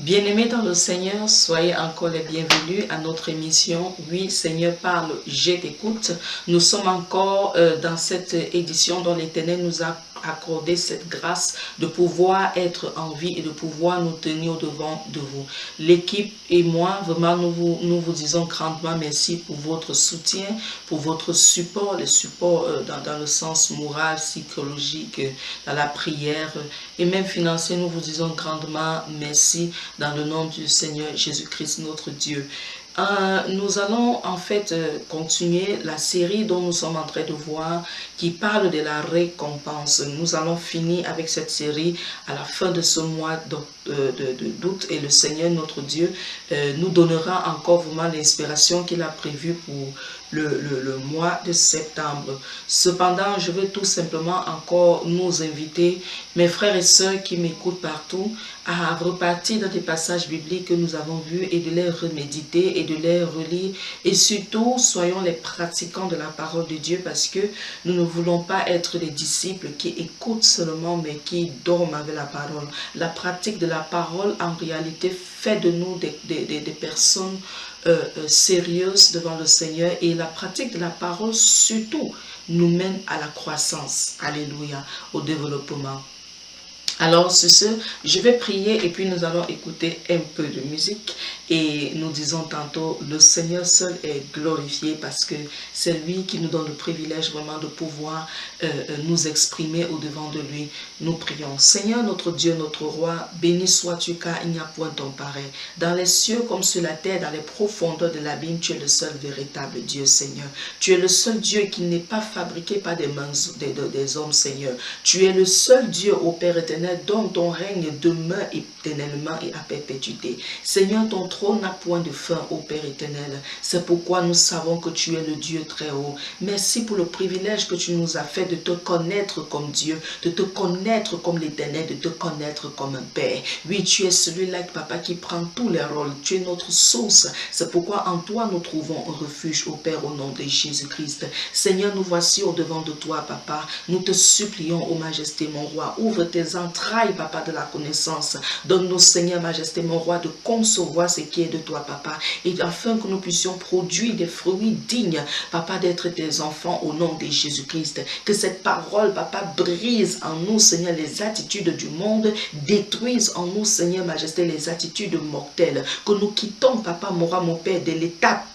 Bien-aimés dans le Seigneur, soyez encore les bienvenus à notre émission « Oui, Seigneur parle, je t'écoute ». Nous sommes encore dans cette édition dont l'Éternel nous a accordé cette grâce de pouvoir être en vie et de pouvoir nous tenir devant de vous. L'équipe et moi, vraiment, nous vous disons grandement merci pour votre soutien, pour votre support, le support dans le sens moral, psychologique, dans la prière et même financier. Nous vous disons grandement merci dans le nom du Seigneur Jésus-Christ, notre Dieu. Nous allons en fait continuer la série dont nous sommes en train de voir qui parle de la récompense. Nous allons finir avec cette série à la fin de ce mois d'août et le Seigneur notre Dieu nous donnera encore vraiment l'inspiration qu'il a prévue pour le mois de septembre. Cependant, je veux tout simplement encore nous inviter, mes frères et sœurs qui m'écoutent partout, à repartir dans des passages bibliques que nous avons vus et de les reméditer et de les relire. Et surtout, soyons les pratiquants de la parole de Dieu parce que nous ne voulons pas être des disciples qui écoutent seulement mais qui dorment avec la parole. La pratique de la parole, en réalité, fait de nous des personnes sérieuses devant le Seigneur, et la pratique de la parole surtout nous mène à la croissance, alléluia, au développement. Alors sur ce, je vais prier et puis nous allons écouter un peu de musique et nous disons tantôt le Seigneur seul est glorifié parce que c'est lui qui nous donne le privilège vraiment de pouvoir nous exprimer au devant de lui. Nous prions. Seigneur notre Dieu, notre roi, béni sois-tu car il n'y a point ton pareil. Dans les cieux comme sur la terre, dans les profondeurs de l'abîme, tu es le seul véritable Dieu, Seigneur. Tu es le seul Dieu qui n'est pas fabriqué par des mains des hommes, Seigneur. Tu es le seul Dieu, ô Père éternel, dont ton règne demeure éternellement et à perpétuité. Seigneur, ton trône n'a point de fin, ô Père éternel. C'est pourquoi nous savons que tu es le Dieu très haut. Merci pour le privilège que tu nous as fait de te connaître comme Dieu, de te connaître comme l'Éternel, de te connaître comme un Père. Oui, tu es celui-là, Papa, qui prend tous les rôles. Tu es notre source. C'est pourquoi en toi nous trouvons un refuge, ô Père, au nom de Jésus-Christ. Seigneur, nous voici au devant de toi, Papa. Nous te supplions, ô Majesté, mon roi, ouvre tes entrailles, Papa, de la connaissance. Donne-nous, Seigneur, Majesté, mon roi, de concevoir ce qui est de toi, Papa, et afin que nous puissions produire des fruits dignes, Papa, d'être tes enfants au nom de Jésus-Christ. Que cette parole, Papa, brise en nous, Seigneur, les attitudes du monde, détruise en nous, Seigneur, Majesté, les attitudes mortelles. Que nous quittons, Papa, mon roi, mon Père, de l'étape,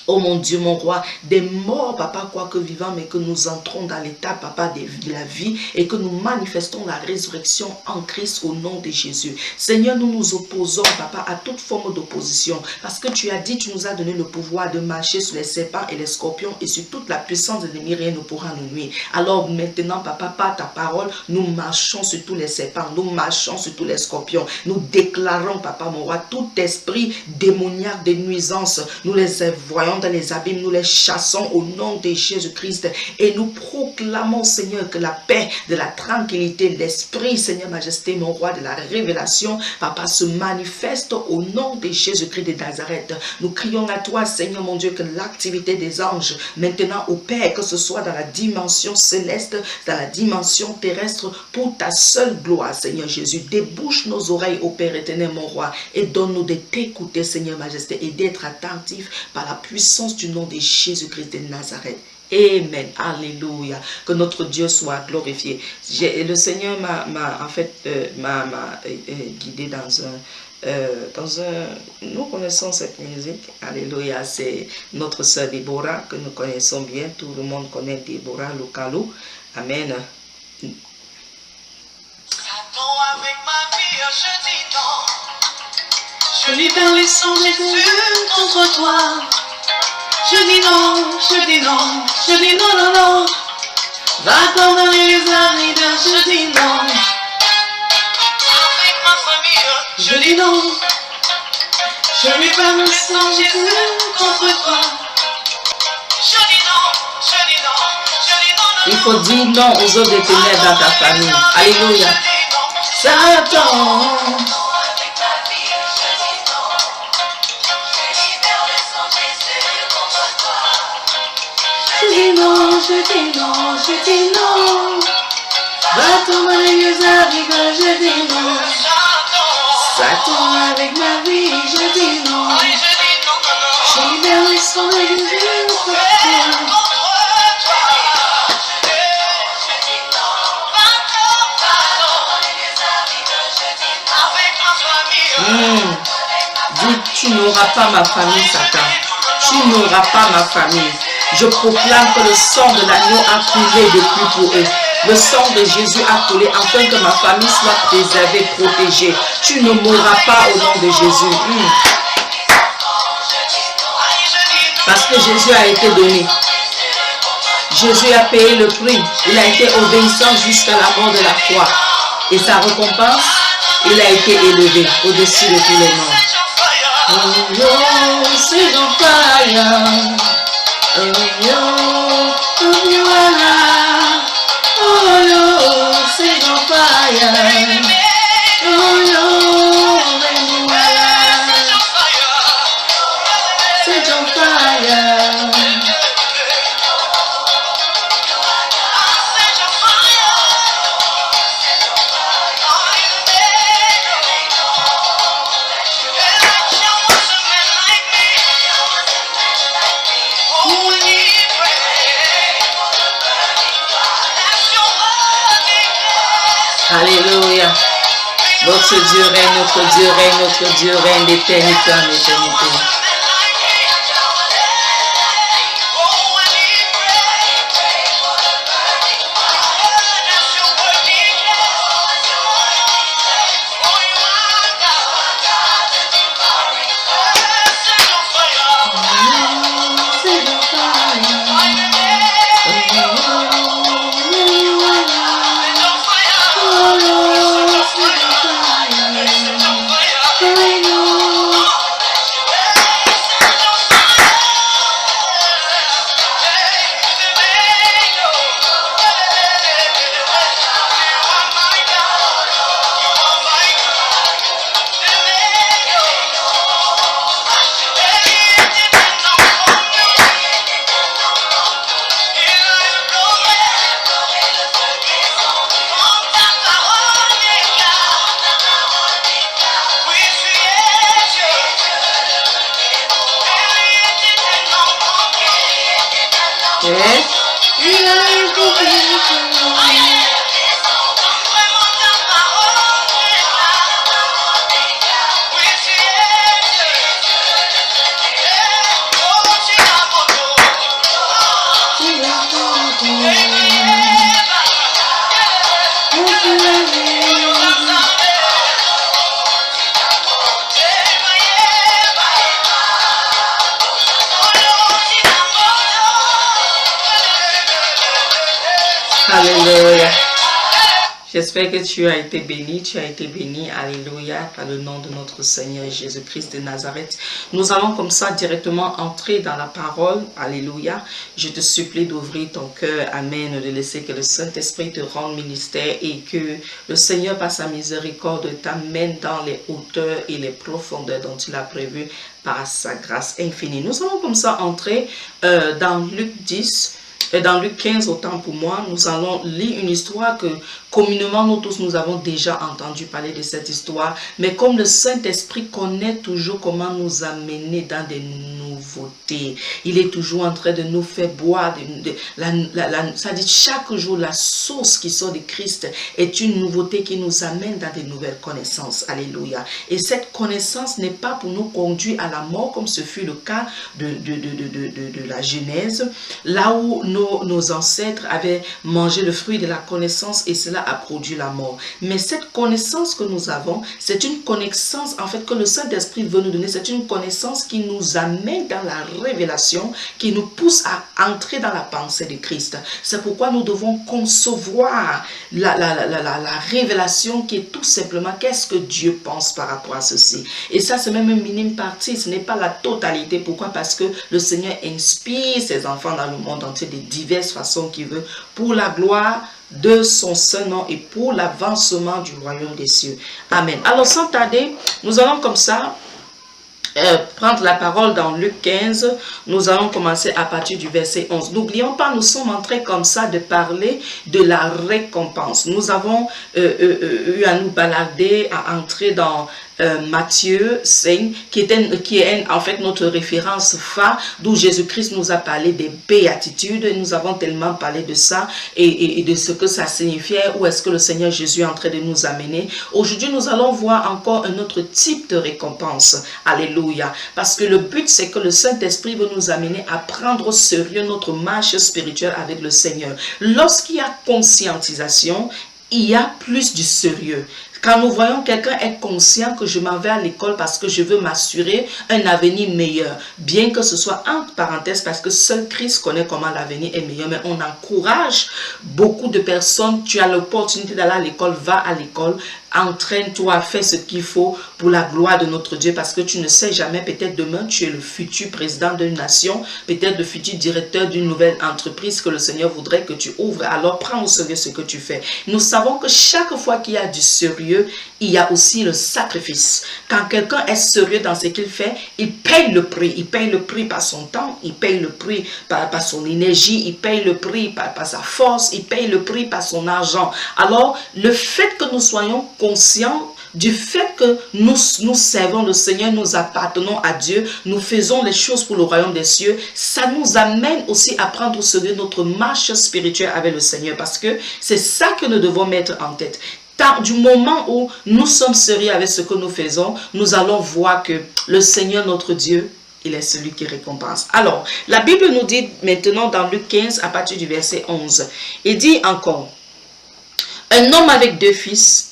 oh mon Dieu, mon roi, des morts, Papa, quoique vivants, mais que nous entrons dans l'état, Papa, de la vie et que nous manifestons la résurrection en Christ au nom de Jésus. Seigneur, nous nous opposons, Papa, à toute forme d'opposition parce que tu as dit, tu nous as donné le pouvoir de marcher sur les serpents et les scorpions et sur toute la puissance de l'ennemi, rien ne pourra nous nuire. Alors maintenant, Papa, par ta parole, nous marchons sur tous les serpents, nous marchons sur tous les scorpions. Nous déclarons, Papa, mon roi, tout esprit démoniaque de nuisance, nous les voyons dans les abîmes, nous les chassons au nom de Jésus-Christ et nous proclamons, Seigneur, que la paix, de la tranquillité, l'esprit, Seigneur, Majesté, mon roi, de la révélation, Papa, se manifeste au nom de Jésus-Christ de Nazareth. Nous crions à toi, Seigneur, mon Dieu, que l'activité des anges, maintenant au Père, que ce soit dans la dimension céleste, dans la dimension terrestre, pour ta seule gloire, Seigneur Jésus, débouche nos oreilles au Père éternel, mon roi, et donne-nous de t'écouter, Seigneur, Majesté, et d'être attentif par la puissance du nom de Jésus-Christ de Nazareth. Amen. Alléluia. Que notre Dieu soit glorifié. Le Seigneur m'a guidé dans un... Nous connaissons cette musique. Alléluia. C'est notre sœur Déborah que nous connaissons bien. Tout le monde connaît Déborah Lukalou. Amen. Avec ma vie, je dis non. Je libère les songes contre toi. Je dis non, je dis non, je dis non, non, non. Va-t'en dans les arides, je dis non. Avec ma famille, je dis non. Je lui parle le sang Jésus contre toi. Je dis non, je dis non, je dis non, non. Il faut dire non aux œuvres des ténèbres dans ta famille. Alléluia. Satan. Je dis non, je dis non, je dis non. Va tomber les arrives, je dis non. Satan avec ma vie, je dis non. Je libère les sangs de Jésus contre toi. Dis, tu n'auras pas ma famille, Satan. Tu n'auras pas ma famille. Je proclame que le sang de l'agneau a coulé depuis pour eux. Le sang de Jésus a coulé afin que ma famille soit préservée, protégée. Tu ne mourras pas au nom de Jésus. Parce que Jésus a été donné. Jésus a payé le prix. Il a été obéissant jusqu'à la mort de la croix. Et sa récompense, il a été élevé au-dessus de tous les noms. Oh yo, c'est on fire. Oh yo, oh yo, oh yo, c'est on fire. Oh yo, c'est on fire. Alléluia. Notre Dieu règne, notre Dieu règne, notre Dieu règne d'éternité en éternité. Alléluia. J'espère que tu as été béni, alléluia, par le nom de notre Seigneur Jésus-Christ de Nazareth. Nous allons comme ça directement entrer dans la parole, alléluia. Je te supplie d'ouvrir ton cœur, amen, de laisser que le Saint-Esprit te rende ministère et que le Seigneur, par sa miséricorde, t'amène dans les hauteurs et les profondeurs dont il a prévu par sa grâce infinie. Nous allons comme ça entrer dans Luc 10. Et dans Luc 15, autant pour moi, nous allons lire une histoire que communément nous tous nous avons déjà entendu parler de cette histoire. Mais comme le Saint-Esprit connaît toujours comment nous amener dans des nouveautés, il est toujours en train de nous faire boire. Ça dit chaque jour, la source qui sort de Christ est une nouveauté qui nous amène dans de nouvelles connaissances. Alléluia. Et cette connaissance n'est pas pour nous conduire à la mort comme ce fut le cas de la Genèse, là où nos ancêtres avaient mangé le fruit de la connaissance et cela a produit la mort. Mais cette connaissance que nous avons, c'est une connaissance en fait que le Saint-Esprit veut nous donner. C'est une connaissance qui nous amène dans la révélation, qui nous pousse à entrer dans la pensée de Christ. C'est pourquoi nous devons concevoir la révélation qui est tout simplement qu'est-ce que Dieu pense par rapport à ceci. Et ça, c'est même une minime partie, ce n'est pas la totalité. Pourquoi? Parce que le Seigneur inspire ses enfants dans le monde entier de diverses façons qu'il veut pour la gloire de son saint nom et pour l'avancement du royaume des cieux. Amen. Alors sans tarder, nous allons comme ça prendre la parole dans Luc 15. Nous allons commencer à partir du verset 11. N'oublions pas, nous sommes en train comme ça de parler de la récompense. Nous avons eu à nous balader, à entrer dans Matthieu 5, qui est en fait notre référence phare, d'où Jésus-Christ nous a parlé des béatitudes. Nous avons tellement parlé de ça et de ce que ça signifiait, où est-ce que le Seigneur Jésus est en train de nous amener. Aujourd'hui, nous allons voir encore un autre type de récompense. Alléluia. Parce que le but, c'est que le Saint-Esprit veut nous amener à prendre au sérieux notre marche spirituelle avec le Seigneur. Lorsqu'il y a conscientisation, il y a plus du sérieux. Quand nous voyons quelqu'un être conscient que je m'en vais à l'école parce que je veux m'assurer un avenir meilleur, bien que ce soit entre parenthèses parce que seul Christ connaît comment l'avenir est meilleur, mais on encourage beaucoup de personnes. Tu as l'opportunité d'aller à l'école, va à l'école, entraîne-toi, fais ce qu'il faut pour la gloire de notre Dieu, parce que tu ne sais jamais, peut-être demain tu es le futur président d'une nation, peut-être le futur directeur d'une nouvelle entreprise que le Seigneur voudrait que tu ouvres. Alors prends au sérieux ce que tu fais. Nous savons que chaque fois qu'il y a du sérieux, il y a aussi le sacrifice. Quand quelqu'un est sérieux dans ce qu'il fait, il paye le prix. Il paye le prix par son temps, il paye le prix par son énergie, il paye le prix par sa force, il paye le prix par son argent. Alors, le fait que nous soyons conscients du fait que nous servons le Seigneur, nous appartenons à Dieu, nous faisons les choses pour le royaume des cieux, ça nous amène aussi à prendre au sérieux notre marche spirituelle avec le Seigneur, parce que c'est ça que nous devons mettre en tête. Du moment où nous sommes sérieux avec ce que nous faisons, nous allons voir que le Seigneur notre Dieu, il est celui qui récompense. Alors, la Bible nous dit maintenant dans Luc 15 à partir du verset 11, il dit encore, un homme avec 2 fils,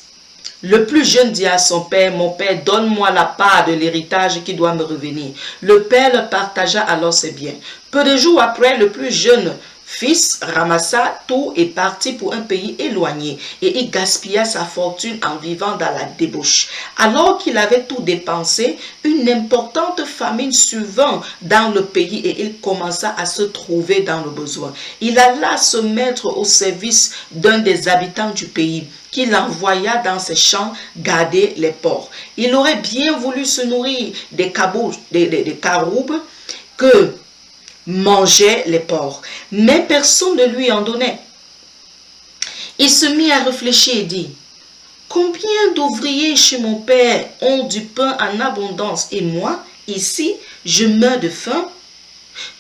le plus jeune dit à son père, mon père, donne-moi la part de l'héritage qui doit me revenir. Le père le partagea alors ses biens. Peu de jours après, le plus jeune fils ramassa tout et partit pour un pays éloigné, et il gaspilla sa fortune en vivant dans la débauche. Alors qu'il avait tout dépensé, une importante famine survint dans le pays et il commença à se trouver dans le besoin. Il alla se mettre au service d'un des habitants du pays, qui l'envoya dans ses champs garder les porcs. Il aurait bien voulu se nourrir des caroubes que mangeaient les porcs, mais personne ne lui en donnait. Il se mit à réfléchir et dit, combien d'ouvriers chez mon père ont du pain en abondance et moi, ici, je meurs de faim?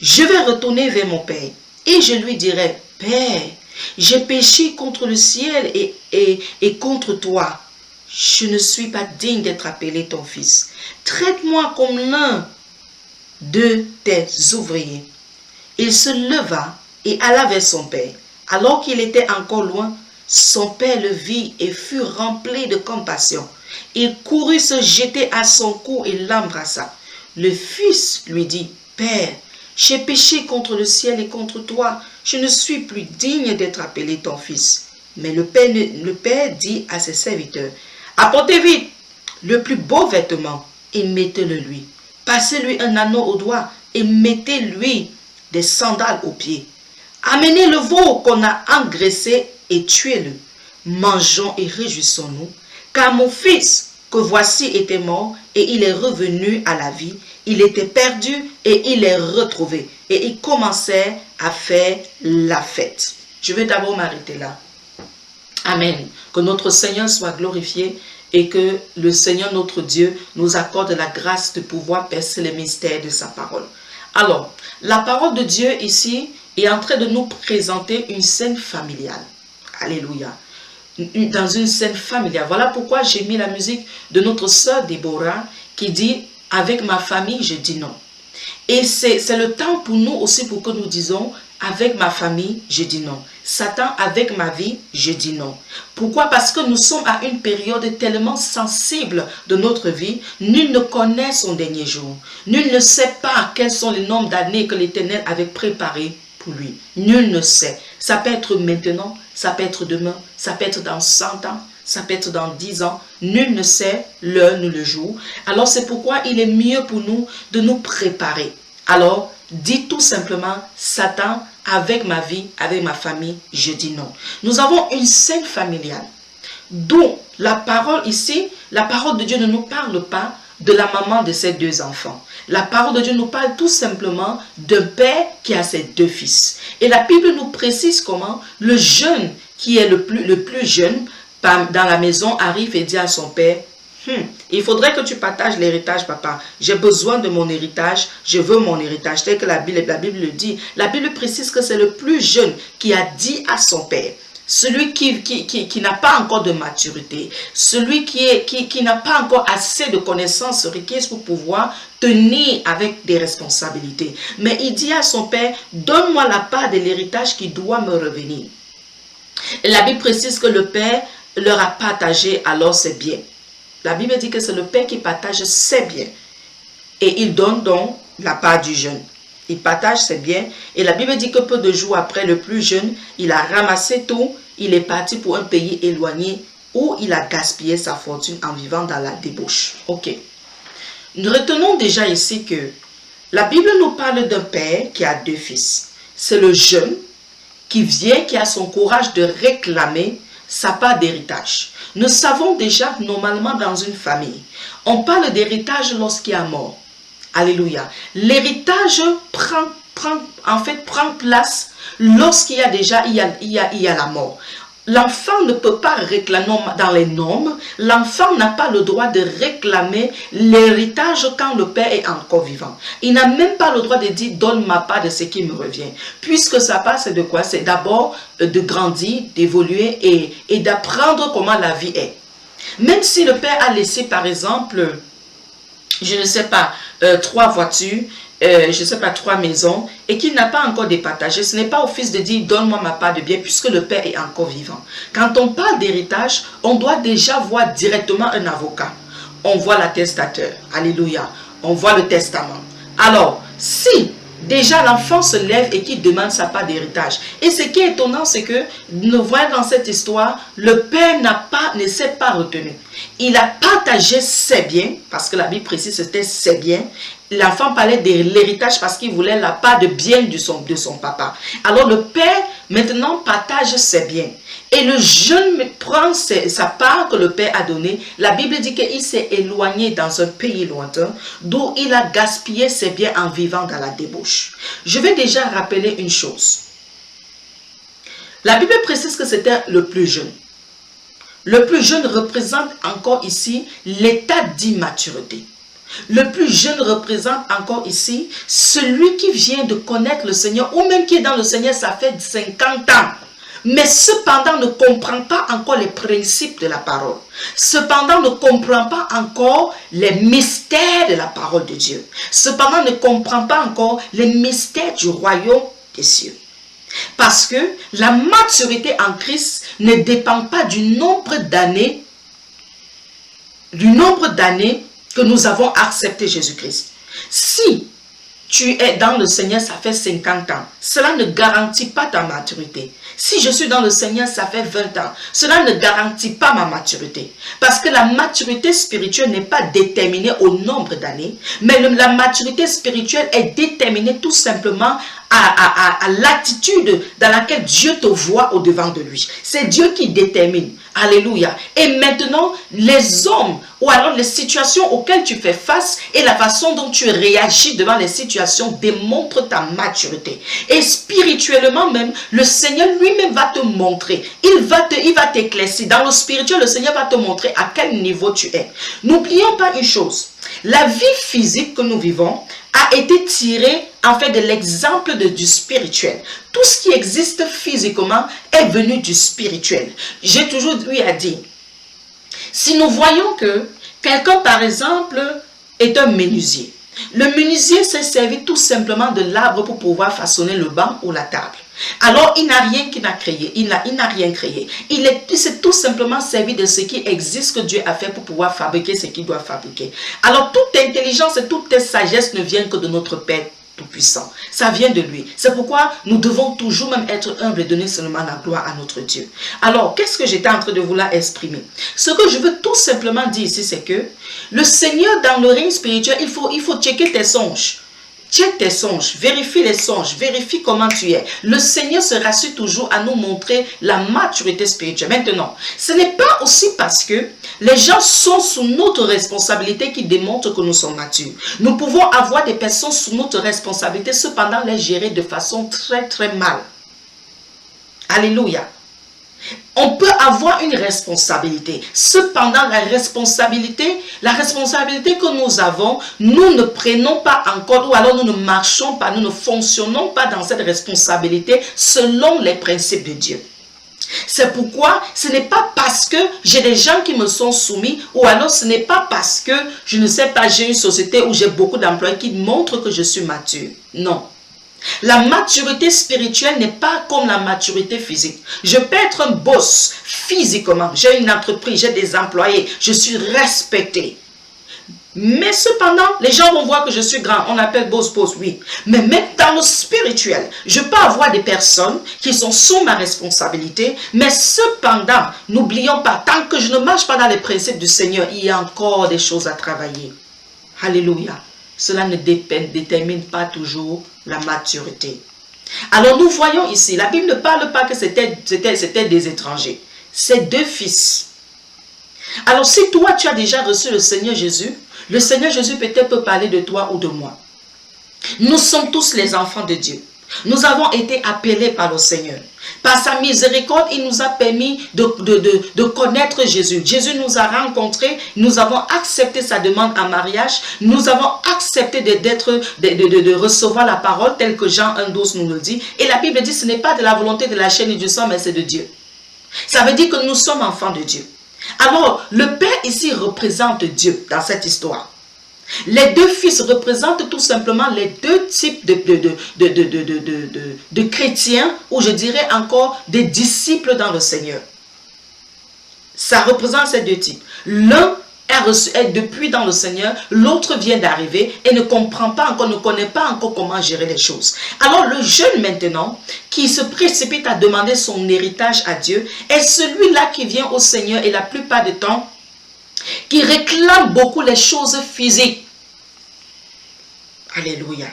Je vais retourner vers mon père et je lui dirai, Père, j'ai péché contre le ciel et contre toi. Je ne suis pas digne d'être appelé ton fils. Traite-moi comme l'un de tes ouvriers. Il se leva et alla vers son père. Alors qu'il était encore loin, son père le vit et fut rempli de compassion. Il courut se jeter à son cou et l'embrassa. Le fils lui dit, Père, j'ai péché contre le ciel et contre toi. Je ne suis plus digne d'être appelé ton fils. Mais le père dit à ses serviteurs, apportez vite le plus beau vêtement et mettez-le lui. Passez-lui un anneau au doigt et mettez-lui des sandales aux pieds. Amenez le veau qu'on a engraissé et tuez-le. Mangeons et réjouissons-nous, car mon fils que voici était mort et il est revenu à la vie. Il était perdu et il est retrouvé. Et il commençait à faire la fête. Je vais d'abord m'arrêter là. Amen. Que notre Seigneur soit glorifié et que le Seigneur notre Dieu nous accorde la grâce de pouvoir percer les mystères de sa parole. Alors, la parole de Dieu ici est en train de nous présenter une scène familiale. Alléluia. Dans une scène familiale. Voilà pourquoi j'ai mis la musique de notre sœur Déborah qui dit « Avec ma famille, je dis non ». Et c'est le temps pour nous aussi pour que nous disons « Avec ma famille, je dis non ». Satan, avec ma vie, je dis non. Pourquoi? Parce que nous sommes à une période tellement sensible de notre vie. Nul ne connaît son dernier jour. Nul ne sait pas quels sont les nombres d'années que l'Éternel avait préparés pour lui. Nul ne sait. Ça peut être maintenant, ça peut être demain, ça peut être dans 100 ans, ça peut être dans 10 ans. Nul ne sait l'heure ni le jour. Alors c'est pourquoi il est mieux pour nous de nous préparer. Alors, dis tout simplement, Satan, avec ma vie, avec ma famille, je dis non. Nous avons une scène familiale, dont la parole ici, la parole de Dieu ne nous parle pas de la maman de ses 2 enfants. La parole de Dieu nous parle tout simplement d'un père qui a ses 2 fils. Et la Bible nous précise comment le jeune, qui est le plus jeune, dans la maison, arrive et dit à son père, Il faudrait que tu partages l'héritage, papa. J'ai besoin de mon héritage. Je veux mon héritage. Tel que la Bible le dit. La Bible précise que c'est le plus jeune qui a dit à son père. Celui qui n'a pas encore de maturité. Celui qui n'a pas encore assez de connaissances requises pour pouvoir tenir avec des responsabilités. Mais il dit à son père, donne-moi la part de l'héritage qui doit me revenir. Et la Bible précise que le père leur a partagé alors ses biens. La Bible dit que c'est le père qui partage ses biens. Et il donne donc la part du jeune. Il partage ses biens. Et la Bible dit que peu de jours après, le plus jeune, il a ramassé tout. Il est parti pour un pays éloigné où il a gaspillé sa fortune en vivant dans la débauche. Ok. Nous retenons déjà ici que la Bible nous parle d'un père qui a 2 fils. C'est le jeune qui vient, qui a son courage de réclamer sa part d'héritage. Nous savons déjà, normalement dans une famille, on parle d'héritage lorsqu'il y a mort. Alléluia. L'héritage prend place lorsqu'il y a déjà il y a la mort. L'enfant ne peut pas réclamer dans les normes. L'enfant n'a pas le droit de réclamer l'héritage quand le père est encore vivant. Il n'a même pas le droit de dire donne ma part de ce qui me revient. Puisque sa part c'est de quoi? C'est d'abord de grandir, d'évoluer et d'apprendre comment la vie est. Même si le père a laissé par exemple, je ne sais pas, 3 voitures, je ne sais pas, 3 maisons, et qu'il n'a pas encore départagé, ce n'est pas au fils de dire donne-moi ma part de bien puisque le père est encore vivant. Quand on parle d'héritage, on doit déjà voir directement un avocat. On voit l'attestateur, alléluia, on voit le testament. Alors, si déjà l'enfant se lève et qu'il demande sa part d'héritage, et ce qui est étonnant, c'est que nous voyons dans cette histoire, le père ne s'est pas retenu. Il a partagé ses biens, parce que la Bible précise c'était ses biens. L'enfant parlait de l'héritage parce qu'il voulait la part de bien de son papa. Alors le père maintenant partage ses biens. Et le jeune prend sa part que le père a donnée. La Bible dit qu'il s'est éloigné dans un pays lointain, d'où il a gaspillé ses biens en vivant dans la débauche. Je vais déjà rappeler une chose. La Bible précise que c'était le plus jeune. Le plus jeune représente encore ici l'état d'immaturité. Le plus jeune représente encore ici celui qui vient de connaître le Seigneur ou même qui est dans le Seigneur, ça fait 50 ans. Mais cependant ne comprend pas encore les principes de la parole. Cependant ne comprend pas encore les mystères de la parole de Dieu. Cependant ne comprend pas encore les mystères du royaume des cieux. Parce que la maturité en Christ ne dépend pas du nombre d'années que nous avons accepté Jésus-Christ. Si tu es dans le Seigneur, ça fait 50 ans, cela ne garantit pas ta maturité. Si je suis dans le Seigneur, ça fait 20 ans, cela ne garantit pas ma maturité. Parce que la maturité spirituelle n'est pas déterminée au nombre d'années, mais la maturité spirituelle est déterminée tout simplement à l'attitude dans laquelle Dieu te voit au-devant de lui. C'est Dieu qui détermine. Alléluia. Et maintenant, les hommes ou alors les situations auxquelles tu fais face et la façon dont tu réagis devant les situations démontrent ta maturité. Et spirituellement même, le Seigneur lui-même va te montrer. Il va t'éclaircir. Dans le spirituel, le Seigneur va te montrer à quel niveau tu es. N'oublions pas une chose. La vie physique que nous vivons a été tirée en fait de l'exemple du spirituel. Tout ce qui existe physiquement est venu du spirituel. J'ai toujours eu à dire, si nous voyons que quelqu'un par exemple est un menuisier, le menuisier s'est servi tout simplement de l'arbre pour pouvoir façonner le banc ou la table. Alors, il n'a rien qu'il a créé. Il n'a rien créé. Il s'est tout simplement servi de ce qui existe que Dieu a fait pour pouvoir fabriquer ce qu'il doit fabriquer. Alors, toute intelligence et toute sagesse ne viennent que de notre Père Tout-Puissant. Ça vient de lui. C'est pourquoi nous devons toujours même être humbles et donner seulement la gloire à notre Dieu. Alors, qu'est-ce que j'étais en train de vouloir exprimer? Ce que je veux tout simplement dire ici, c'est que le Seigneur, dans le règne spirituel, il faut checker tes songes. Check tes songes, vérifie les songes, vérifie comment tu es. Le Seigneur se rassure toujours à nous montrer la maturité spirituelle. Maintenant, ce n'est pas aussi parce que les gens sont sous notre responsabilité qui démontrent que nous sommes matures. Nous pouvons avoir des personnes sous notre responsabilité, cependant les gérer de façon très très mal. Alléluia. On peut avoir une responsabilité. Cependant, la responsabilité que nous avons, nous ne prenons pas encore, ou alors nous ne marchons pas, nous ne fonctionnons pas dans cette responsabilité selon les principes de Dieu. C'est pourquoi ce n'est pas parce que j'ai des gens qui me sont soumis, ou alors ce n'est pas parce que, je ne sais pas, j'ai une société où j'ai beaucoup d'employés qui montrent que je suis mature. Non. La maturité spirituelle n'est pas comme la maturité physique. Je peux être un boss physiquement. J'ai une entreprise, j'ai des employés, je suis respecté. Mais cependant, les gens vont voir que je suis grand. On appelle boss, oui. Mais même dans le spirituel, je peux avoir des personnes qui sont sous ma responsabilité. Mais cependant, n'oublions pas, tant que je ne marche pas dans les principes du Seigneur, il y a encore des choses à travailler. Alléluia. Cela ne détermine pas toujours la maturité. Alors nous voyons ici, la Bible ne parle pas que c'était des étrangers. C'est 2 fils. Alors si toi tu as déjà reçu le Seigneur Jésus peut-être peut parler de toi ou de moi. Nous sommes tous les enfants de Dieu. Nous avons été appelés par le Seigneur. Par sa miséricorde, il nous a permis de connaître Jésus. Jésus nous a rencontrés, nous avons accepté sa demande en mariage, nous avons accepté de recevoir la parole telle que Jean 1,12 nous le dit. Et la Bible dit, ce n'est pas de la volonté de la chair ni du sang, mais c'est de Dieu. Ça veut dire que nous sommes enfants de Dieu. Alors, le Père ici représente Dieu dans cette histoire. Les 2 fils représentent tout simplement les 2 types de chrétiens, ou je dirais encore des disciples dans le Seigneur. Ça représente ces 2 types. L'un est depuis dans le Seigneur, l'autre vient d'arriver et ne comprend pas encore, ne connaît pas encore comment gérer les choses. Alors le jeune maintenant, qui se précipite à demander son héritage à Dieu, est celui-là qui vient au Seigneur et la plupart du temps, qui réclame beaucoup les choses physiques. Alléluia.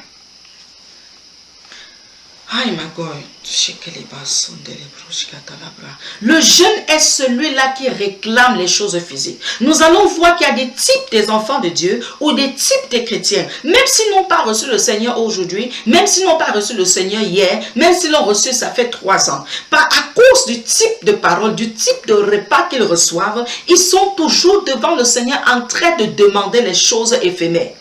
Le jeune est celui-là qui réclame les choses physiques. Nous allons voir qu'il y a des types des enfants de Dieu ou des types de chrétiens. Même s'ils n'ont pas reçu le Seigneur aujourd'hui, même s'ils n'ont pas reçu le Seigneur hier, même s'ils l'ont reçu ça fait 3 ans. À cause du type de parole, du type de repas qu'ils reçoivent, ils sont toujours devant le Seigneur en train de demander les choses éphémères.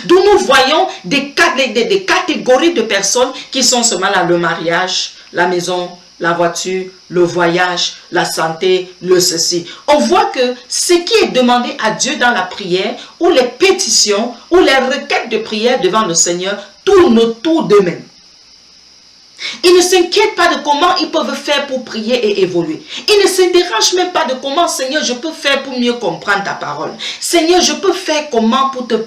D'où nous voyons des catégories de personnes qui sont seulement là, le mariage, la maison, la voiture, le voyage, la santé, le ceci. On voit que ce qui est demandé à Dieu dans la prière, ou les pétitions, ou les requêtes de prière devant le Seigneur, tournent autour d'eux-mêmes. Ils ne s'inquiètent pas de comment ils peuvent faire pour prier et évoluer. Ils ne se dérangent même pas de comment, Seigneur, je peux faire pour mieux comprendre ta parole. Seigneur, je peux faire comment pour te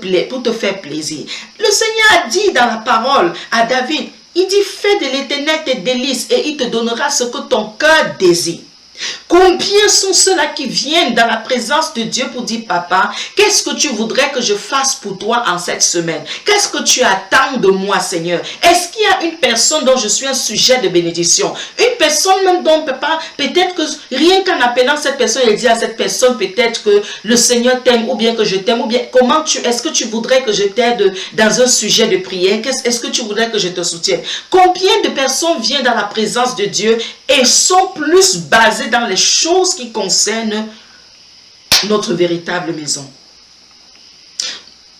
faire plaisir. Le Seigneur a dit dans la parole à David, il dit, fais de l'Éternel tes délices et il te donnera ce que ton cœur désire. Combien sont ceux-là qui viennent dans la présence de Dieu pour dire, papa, qu'est-ce que tu voudrais que je fasse pour toi en cette semaine? Qu'est-ce que tu attends de moi, Seigneur? Est-ce qu'il y a une personne dont je suis un sujet de bénédiction? Une personne même dont papa, peut-être que rien qu'en appelant cette personne, il dit à cette personne peut-être que le Seigneur t'aime ou bien que je t'aime, ou bien est-ce que tu voudrais que je t'aide dans un sujet de prière? Est-ce que tu voudrais que je te soutienne? Combien de personnes viennent dans la présence de Dieu et sont plus basées dans les choses qui concernent notre véritable maison?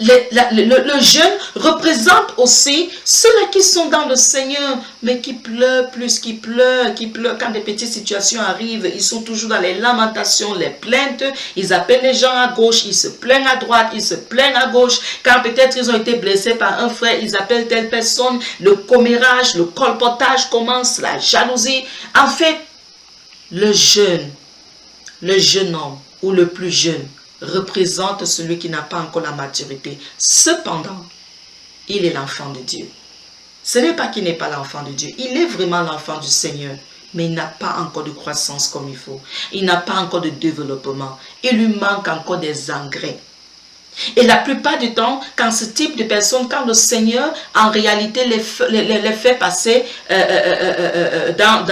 Le jeune représente aussi ceux-là qui sont dans le Seigneur, mais qui pleurent plus, qui pleurent quand des petites situations arrivent. Ils sont toujours dans les lamentations, les plaintes. Ils appellent les gens à gauche, ils se plaignent à droite, ils se plaignent à gauche. Quand peut-être ils ont été blessés par un frère, ils appellent telle personne. Le commérage, le colpotage commence, la jalousie. En fait, le jeune homme ou le plus jeune représente celui qui n'a pas encore la maturité. Cependant, il est l'enfant de Dieu. Ce n'est pas qu'il n'est pas l'enfant de Dieu. Il est vraiment l'enfant du Seigneur. Mais il n'a pas encore de croissance comme il faut. Il n'a pas encore de développement. Il lui manque encore des engrais. Et la plupart du temps, quand ce type de personnes, quand le Seigneur, en réalité, les fait passer dans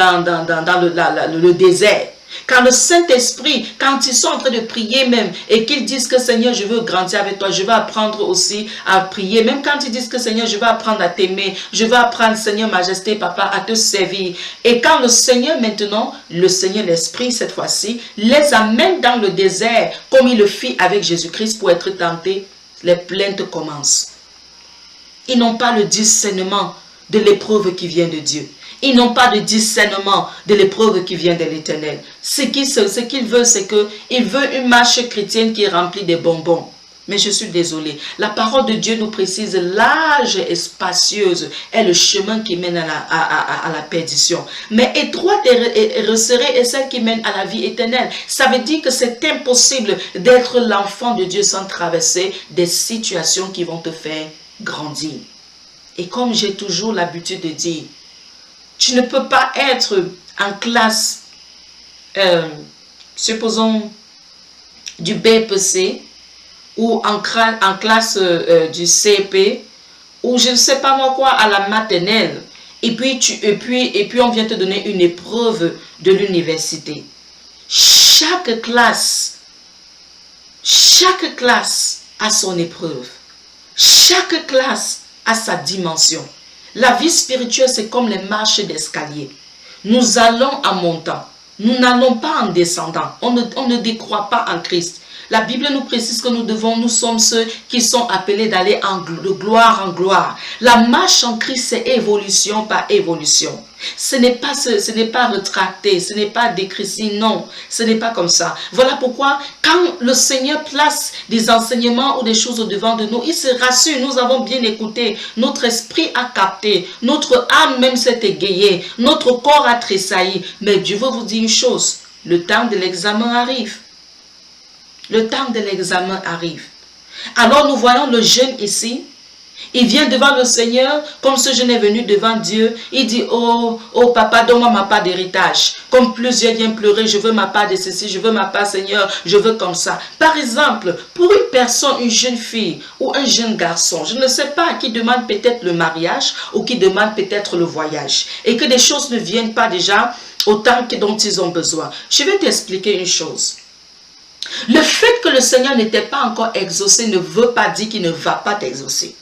le désert, Quand le Saint-Esprit, quand ils sont en train de prier même, et qu'ils disent que Seigneur, je veux grandir avec toi, je veux apprendre aussi à prier, même quand ils disent que Seigneur, je veux apprendre à t'aimer, je veux apprendre, Seigneur, Majesté, Papa, à te servir. Et quand le Seigneur maintenant, le Seigneur, l'Esprit, cette fois-ci, les amène dans le désert, comme il le fit avec Jésus-Christ pour être tenté, les plaintes commencent. Ils n'ont pas le discernement de l'épreuve qui vient de Dieu. Ils n'ont pas de discernement de l'épreuve qui vient de l'Éternel. Ce qu'ils veulent, c'est qu'ils veulent une marche chrétienne qui est remplie de bonbons. Mais je suis désolée. La parole de Dieu nous précise, large et spacieuse est le chemin qui mène à la perdition. Mais étroite et resserrée est celle qui mène à la vie éternelle. Ça veut dire que c'est impossible d'être l'enfant de Dieu sans traverser des situations qui vont te faire grandir. Et comme j'ai toujours l'habitude de dire, tu ne peux pas être en classe, supposons, du BPC ou en classe du CP ou je ne sais pas moi quoi à la maternelle et puis on vient te donner une épreuve de l'université. Chaque classe a son épreuve. Chaque classe a sa dimension. La vie spirituelle, c'est comme les marches d'escalier. Nous allons en montant. Nous n'allons pas en descendant. On ne décroît pas en Christ. La Bible nous précise que nous sommes ceux qui sont appelés d'aller de gloire en gloire. La marche en Christ, c'est évolution par évolution. Ce n'est pas retracté, ce n'est pas décréci, non, ce n'est pas comme ça. Voilà pourquoi, quand le Seigneur place des enseignements ou des choses au-devant de nous, il se rassure, nous avons bien écouté, notre esprit a capté, notre âme même s'est égayée, notre corps a tressailli. Mais Dieu veut vous dire une chose, le temps de l'examen arrive. Le temps de l'examen arrive. Alors nous voyons le jeune ici. Il vient devant le Seigneur comme ce jeune est venu devant Dieu. Il dit, oh papa, donne-moi ma part d'héritage. Comme plusieurs viennent pleurer, je veux ma part de ceci, je veux ma part Seigneur, je veux comme ça. Par exemple, pour une personne, une jeune fille ou un jeune garçon, je ne sais pas, qui demande peut-être le mariage ou qui demande peut-être le voyage. Et que des choses ne viennent pas déjà autant dont ils ont besoin. Je vais t'expliquer une chose. Le fait que le Seigneur n'était pas encore exaucé ne veut pas dire qu'il ne va pas t'exaucer.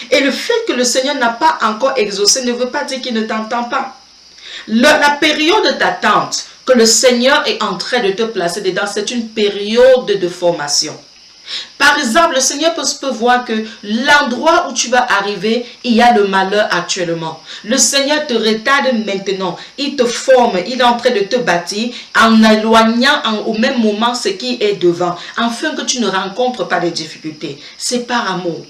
Et le fait que le Seigneur n'a pas encore exaucé ne veut pas dire qu'il ne t'entend pas. La période d'attente que le Seigneur est en train de te placer dedans, c'est une période de formation. Par exemple, le Seigneur peut voir que l'endroit où tu vas arriver, il y a le malheur actuellement. Le Seigneur te retarde maintenant. Il te forme, il est en train de te bâtir en éloignant au même moment ce qui est devant, afin que tu ne rencontres pas de difficultés. C'est par amour.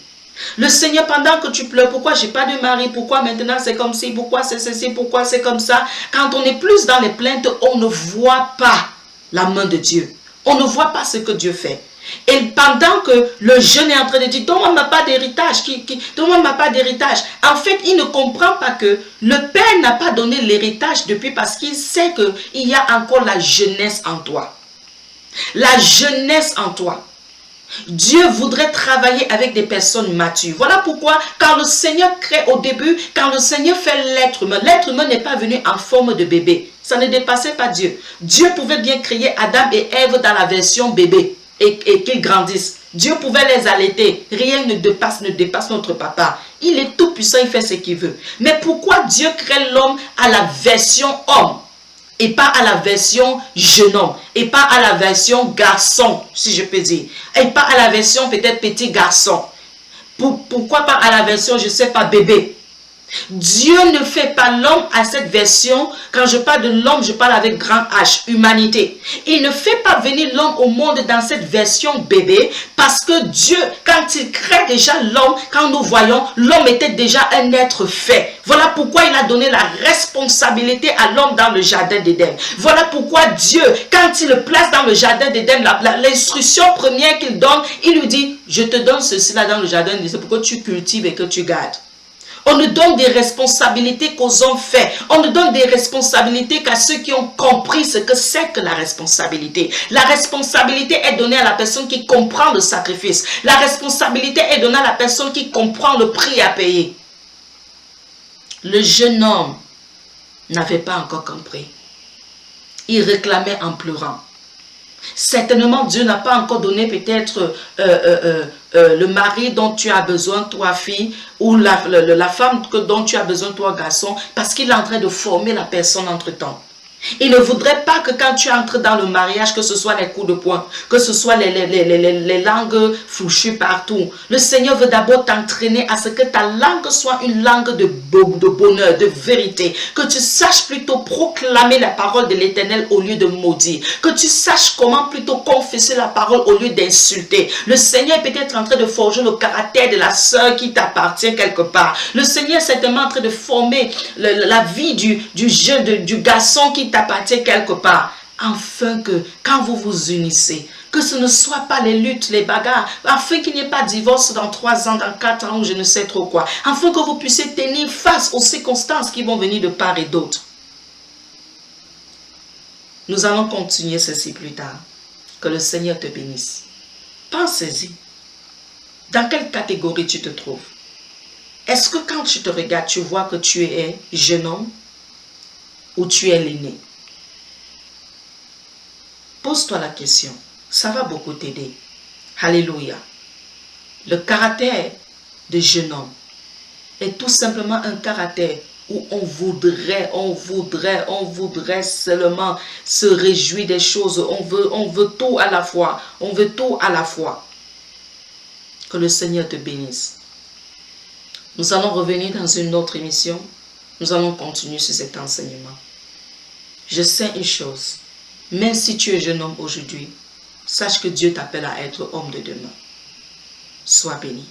Le Seigneur, pendant que tu pleures, pourquoi j'ai pas de mari, pourquoi maintenant c'est comme ci, pourquoi c'est ceci, pourquoi c'est comme ça. Quand on est plus dans les plaintes, on ne voit pas la main de Dieu. On ne voit pas ce que Dieu fait. Et pendant que le jeune est en train de dire, donne-moi ma part d'héritage, donne-moi ma part d'héritage. En fait, il ne comprend pas que le Père n'a pas donné l'héritage depuis parce qu'il sait qu'il y a encore la jeunesse en toi. La jeunesse en toi. Dieu voudrait travailler avec des personnes matures. Voilà pourquoi quand le Seigneur crée au début, quand le Seigneur fait l'être humain n'est pas venu en forme de bébé. Ça ne dépassait pas Dieu. Dieu pouvait bien créer Adam et Ève dans la version bébé et qu'ils grandissent. Dieu pouvait les allaiter. Rien ne dépasse notre papa. Il est tout puissant, il fait ce qu'il veut. Mais pourquoi Dieu crée l'homme à la version homme? Et pas à la version jeune homme. Et pas à la version garçon, si je peux dire. Et pas à la version peut-être petit garçon. Pourquoi pas à la version, je ne sais pas, bébé? Dieu ne fait pas l'homme à cette version. Quand je parle de l'homme, je parle avec grand H, humanité. Il ne fait pas venir l'homme au monde dans cette version bébé parce que Dieu, quand il crée déjà l'homme, quand nous voyons, l'homme était déjà un être fait. Voilà pourquoi il a donné la responsabilité à l'homme dans le jardin d'Éden. Voilà pourquoi Dieu, quand il le place dans le jardin d'Éden, l'instruction première qu'il donne, il lui dit, je te donne ceci là dans le jardin d'Éden pour que tu cultives et que tu gardes. On nous donne des responsabilités qu'aux hommes faits. On nous donne des responsabilités qu'à ceux qui ont compris ce que c'est que la responsabilité. La responsabilité est donnée à la personne qui comprend le sacrifice. La responsabilité est donnée à la personne qui comprend le prix à payer. Le jeune homme n'avait pas encore compris. il réclamait en pleurant. Certainement, Dieu n'a pas encore donné peut-être le mari dont tu as besoin, toi fille, ou la femme dont tu as besoin, toi garçon, parce qu'il est en train de former la personne entre-temps. Il ne voudrait pas que quand tu entres dans le mariage, que ce soit les coups de poing, que ce soit les langues fouchues partout. Le Seigneur veut d'abord t'entraîner à ce que ta langue soit une langue de bonheur, de vérité. Que tu saches plutôt proclamer la parole de l'Éternel au lieu de maudire. Que tu saches comment plutôt confesser la parole au lieu d'insulter. Le Seigneur est peut-être en train de forger le caractère de la sœur qui t'appartient quelque part. Le Seigneur est certainement en train de former la vie du jeune, du garçon qui t'appartient quelque part, afin que quand vous vous unissez, que ce ne soit pas les luttes, les bagarres, afin qu'il n'y ait pas de divorce dans 3 ans, dans 4 ans ou je ne sais trop quoi, afin que vous puissiez tenir face aux circonstances qui vont venir de part et d'autre. Nous allons continuer ceci plus tard. Que le Seigneur te bénisse. Pensez-y. Dans quelle catégorie tu te trouves? Est-ce que quand tu te regardes, tu vois que tu es jeune homme ou tu es l'aîné? Pose-toi la question. Ça va beaucoup t'aider. Alléluia. Le caractère de jeune homme est tout simplement un caractère où on voudrait seulement se réjouir des choses. On veut tout à la fois. On veut tout à la fois. Que le Seigneur te bénisse. Nous allons revenir dans une autre émission. Nous allons continuer sur cet enseignement. Je sais une chose. Même si tu es jeune homme aujourd'hui, sache que Dieu t'appelle à être homme de demain. Sois béni.